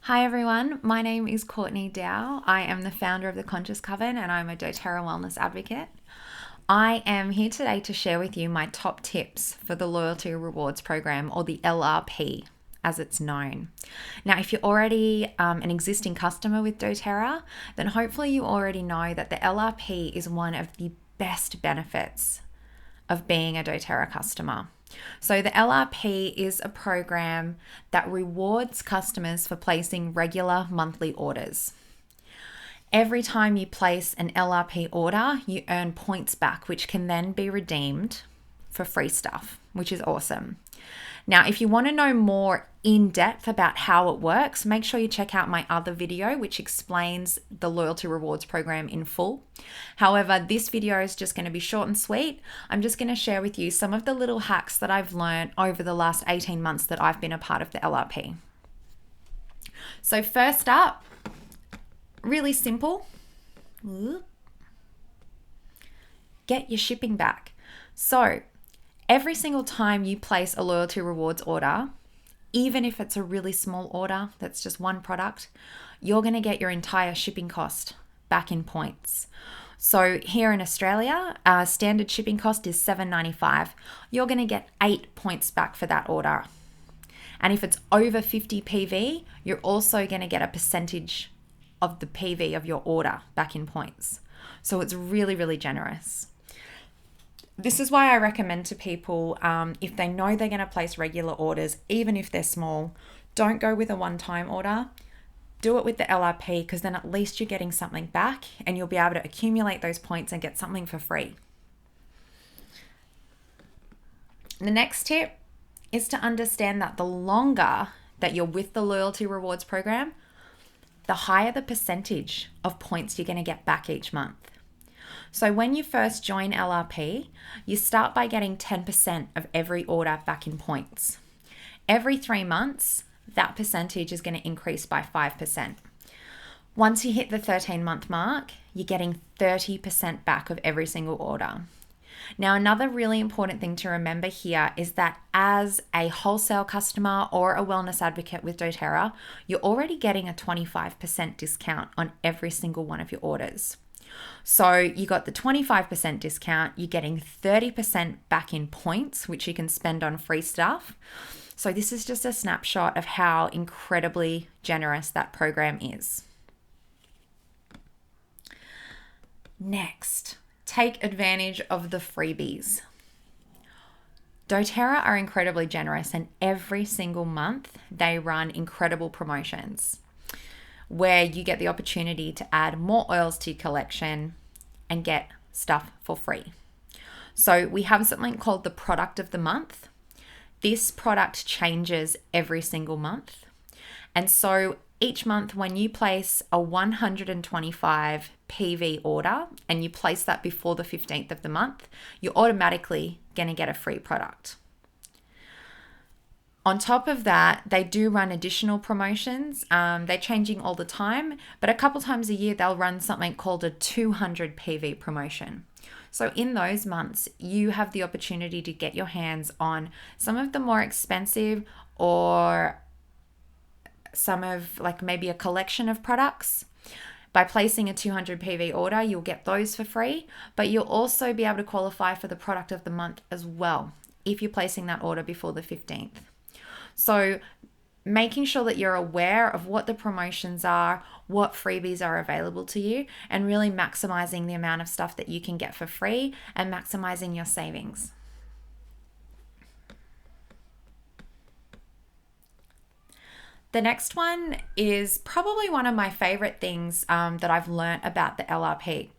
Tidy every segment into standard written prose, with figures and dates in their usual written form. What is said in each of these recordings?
Hi everyone, my name is Courtney Dow't. I am the founder of the Conscious Coven and I'm a doTERRA wellness advocate. I am here today to share with you my top tips for the Loyalty Rewards Program, or the LRP as it's known. Now, if you're already an existing customer with doTERRA, then hopefully you already know that the LRP is one of the best benefits of being a doTERRA customer. So the LRP is a program that rewards customers for placing regular monthly orders. Every time you place an LRP order, you earn points back, which can then be redeemed for free stuff, which is awesome. Now, if you want to know more in depth about how it works, make sure you check out my other video, which explains the Loyalty Rewards Program in full. However, this video is just going to be short and sweet. I'm just going to share with you some of the little hacks that I've learned over the last 18 months that I've been a part of the LRP. So first up, really simple, get your shipping back. So every single time you place a Loyalty Rewards order, even if it's a really small order that's just one product, you're going to get your entire shipping cost back in points. So here in Australia, standard shipping cost is $7.95. You're going to get 8 points back for that order. And if it's over 50 PV, you're also going to get a percentage of the PV of your order back in points. So it's really, really generous. This is why I recommend to people, if they know they're going to place regular orders, even if they're small, don't go with a one-time order. Do it with the LRP, because then at least you're getting something back and you'll be able to accumulate those points and get something for free. The next tip is to understand that the longer that you're with the Loyalty Rewards Program, the higher the percentage of points you're going to get back each month. So when you first join LRP, you start by getting 10% of every order back in points. Every 3 months, that percentage is going to increase by 5%. Once you hit the 13-month mark, you're getting 30% back of every single order. Now, another really important thing to remember here is that as a wholesale customer or a wellness advocate with doTERRA, you're already getting a 25% discount on every single one of your orders. So you got the 25% discount, you're getting 30% back in points, which you can spend on free stuff. So this is just a snapshot of how incredibly generous that program is. Next, take advantage of the freebies. doTERRA are incredibly generous, and every single month they run incredible promotions where you get the opportunity to add more oils to your collection and get stuff for free. So we have something called the product of the month. This product changes every single month. And so each month when you place a 125 PV order and you place that before the 15th of the month, you're automatically going to get a free product. On top of that, they do run additional promotions. They're changing all the time, but a couple times a year, they'll run something called a 200 PV promotion. So in those months, you have the opportunity to get your hands on some of the more expensive, or some of maybe a collection of products. By placing a 200 PV order, you'll get those for free, but you'll also be able to qualify for the product of the month as well if you're placing that order before the 15th. So making sure that you're aware of what the promotions are, what freebies are available to you, and really maximizing the amount of stuff that you can get for free and maximizing your savings. The next one is probably one of my favorite things that I've learned about the LRP.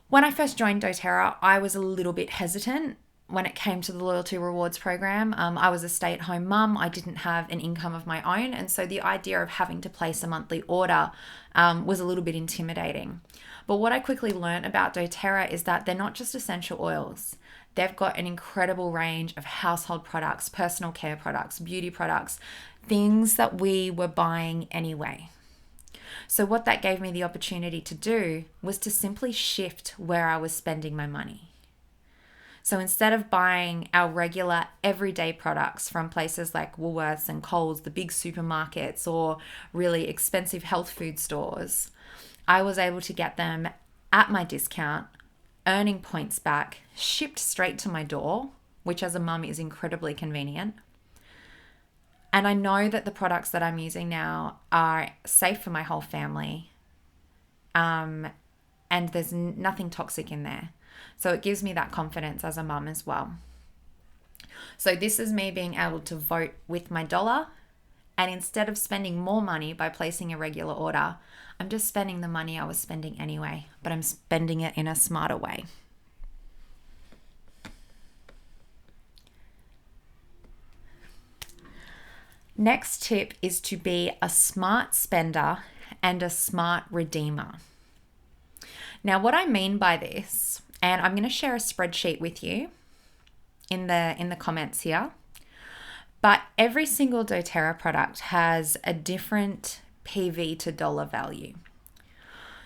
When I first joined doTERRA, I was a little bit hesitant when it came to the Loyalty Rewards Program. I was a stay-at-home mum. I didn't have an income of my own. And so the idea of having to place a monthly order was a little bit intimidating. But what I quickly learned about doTERRA is that they're not just essential oils. They've got an incredible range of household products, personal care products, beauty products, things that we were buying anyway. So what that gave me the opportunity to do was to simply shift where I was spending my money. So instead of buying our regular everyday products from places like Woolworths and Coles, the big supermarkets, or really expensive health food stores, I was able to get them at my discount, earning points back, shipped straight to my door, which as a mum is incredibly convenient. And I know that the products that I'm using now are safe for my whole family. And there's nothing toxic in there. So it gives me that confidence as a mum as well. So this is me being able to vote with my dollar. And instead of spending more money by placing a regular order, I'm just spending the money I was spending anyway, but I'm spending it in a smarter way. Next tip is to be a smart spender and a smart redeemer. Now, what I mean by this, and I'm going to share a spreadsheet with you in the comments here, but every single doTERRA product has a different PV to dollar value.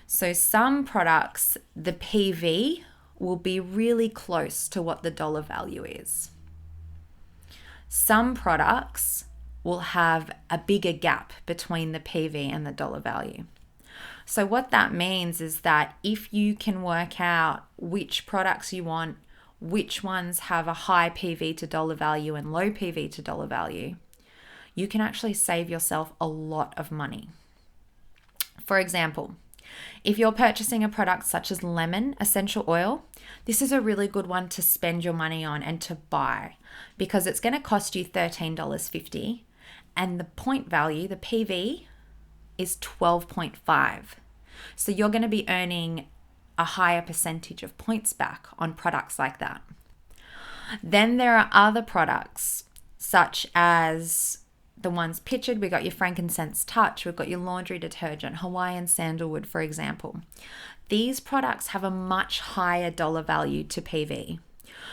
So some products, the PV will be really close to what the dollar value is. Some products will have a bigger gap between the PV and the dollar value. So what that means is that if you can work out which products you want, which ones have a high PV to dollar value and low PV to dollar value, you can actually save yourself a lot of money. For example, if you're purchasing a product such as lemon essential oil, this is a really good one to spend your money on and to buy because it's going to cost you $13.50 and the point value, the PV, is 12.5. So you're going to be earning a higher percentage of points back on products like that. Then there are other products such as the ones pictured. We've got your frankincense touch, we've got your laundry detergent, Hawaiian sandalwood, for example. These products have a much higher dollar value to PV.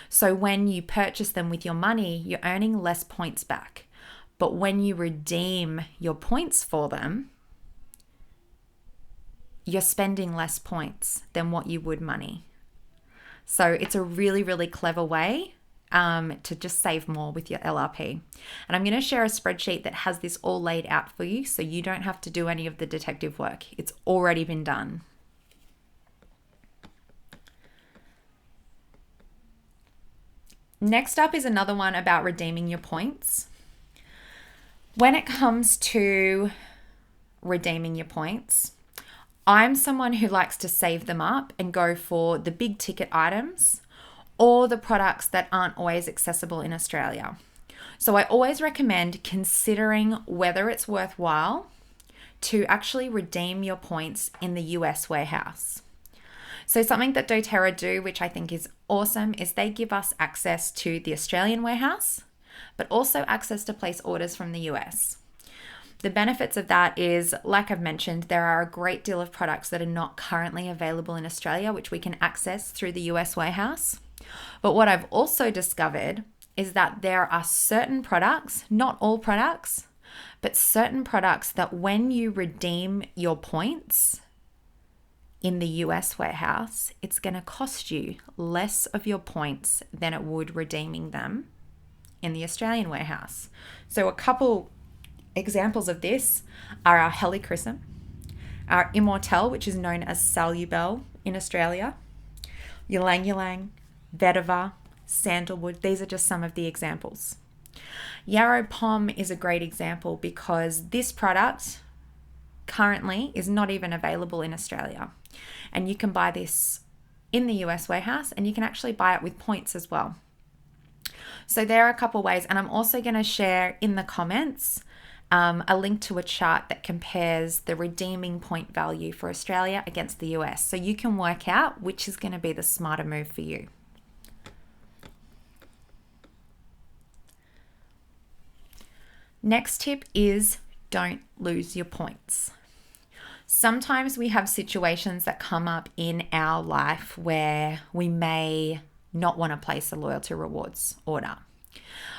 So when you purchase them with your money, you're earning less points back. But when you redeem your points for them, you're spending less points than what you would money. So it's a really, really clever way to just save more with your LRP. And I'm going to share a spreadsheet that has this all laid out for you so you don't have to do any of the detective work. It's already been done. Next up is another one about redeeming your points. When it comes to redeeming your points, I'm someone who likes to save them up and go for the big ticket items or the products that aren't always accessible in Australia. So I always recommend considering whether it's worthwhile to actually redeem your points in the US warehouse. So something that doTERRA do, which I think is awesome, is they give us access to the Australian warehouse, but also access to place orders from the US. The benefits of that is, like I've mentioned, there are a great deal of products that are not currently available in Australia, which we can access through the US warehouse. But what I've also discovered is that there are certain products, not all products, but certain products that when you redeem your points in the US warehouse, it's going to cost you less of your points than it would redeeming them in the Australian warehouse. So a couple examples of this are our Helichrysum, our Immortelle, which is known as Salubel in Australia, Ylang Ylang, Vetiver, Sandalwood. These are just some of the examples. Yarrow Pom is a great example because this product currently is not even available in Australia. And you can buy this in the US warehouse and you can actually buy it with points as well. So there are a couple ways, and I'm also going to share in the comments a link to a chart that compares the redeeming point value for Australia against the US. So you can work out which is going to be the smarter move for you. Next tip is don't lose your points. Sometimes we have situations that come up in our life where we may not want to place a loyalty rewards order.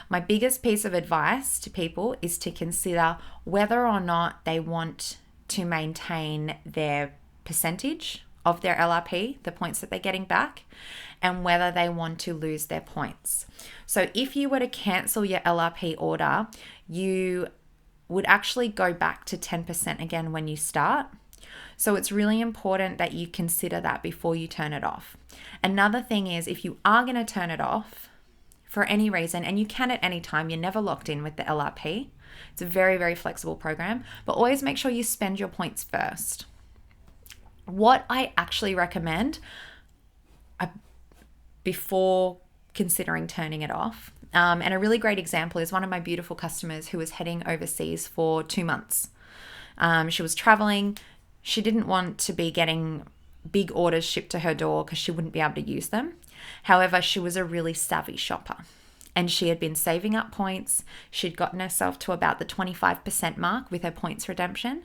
My biggest piece of advice to people is to consider whether or not they want to maintain their percentage of their LRP, the points that they're getting back, and whether they want to lose their points. So if you were to cancel your LRP order, you would actually go back to 10% again when you start. So it's really important that you consider that before you turn it off. Another thing is, if you are going to turn it off for any reason, and you can at any time, you're never locked in with the LRP. It's a very, very flexible program, but always make sure you spend your points first. What I actually recommend before considering turning it off, and a really great example is one of my beautiful customers who was heading overseas for 2 months. She was traveling. She didn't want to be getting big orders shipped to her door because she wouldn't be able to use them. However, she was a really savvy shopper, and she had been saving up points. She'd gotten herself to about the 25% mark with her points redemption.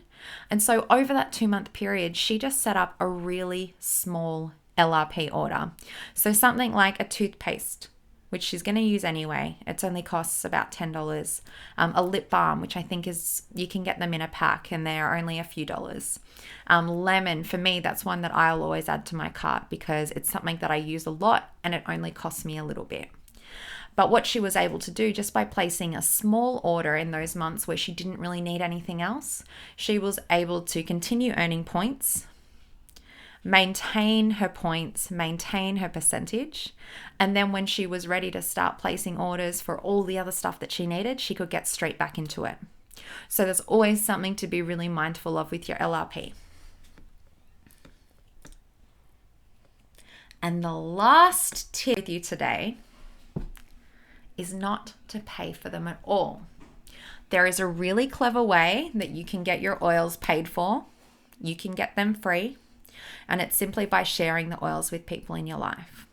And so over that 2-month period, she just set up a really small LRP order. So something like a toothpaste, which she's going to use anyway. It only costs about $10. A lip balm, which I think is, you can get them in a pack and they're only a few dollars. Lemon, for me, that's one that I'll always add to my cart because it's something that I use a lot and it only costs me a little bit. But what she was able to do, just by placing a small order in those months where she didn't really need anything else, she was able to continue earning points, maintain her points, maintain her percentage. And then when she was ready to start placing orders for all the other stuff that she needed, she could get straight back into it. So there's always something to be really mindful of with your LRP. And the last tip with you today is not to pay for them at all. There is a really clever way that you can get your oils paid for. You can get them free, and it's simply by sharing the oils with people in your life.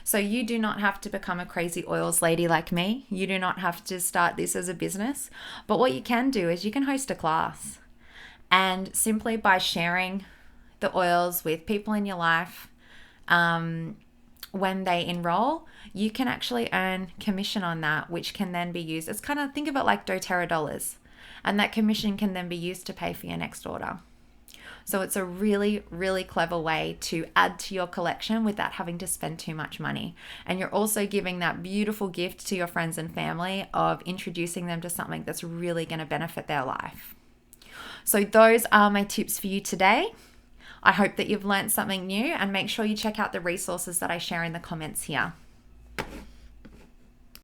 So you do not have to become a crazy oils lady like me. You do not have to start this as a business. But what you can do is you can host a class, and simply by sharing the oils with people in your life, when they enroll, you can actually earn commission on that, which can then be used. It's kind of, think of it like doTERRA dollars, and that commission can then be used to pay for your next order. So it's a really, really clever way to add to your collection without having to spend too much money. And you're also giving that beautiful gift to your friends and family of introducing them to something that's really going to benefit their life. So those are my tips for you today. I hope that you've learned something new, and make sure you check out the resources that I share in the comments here.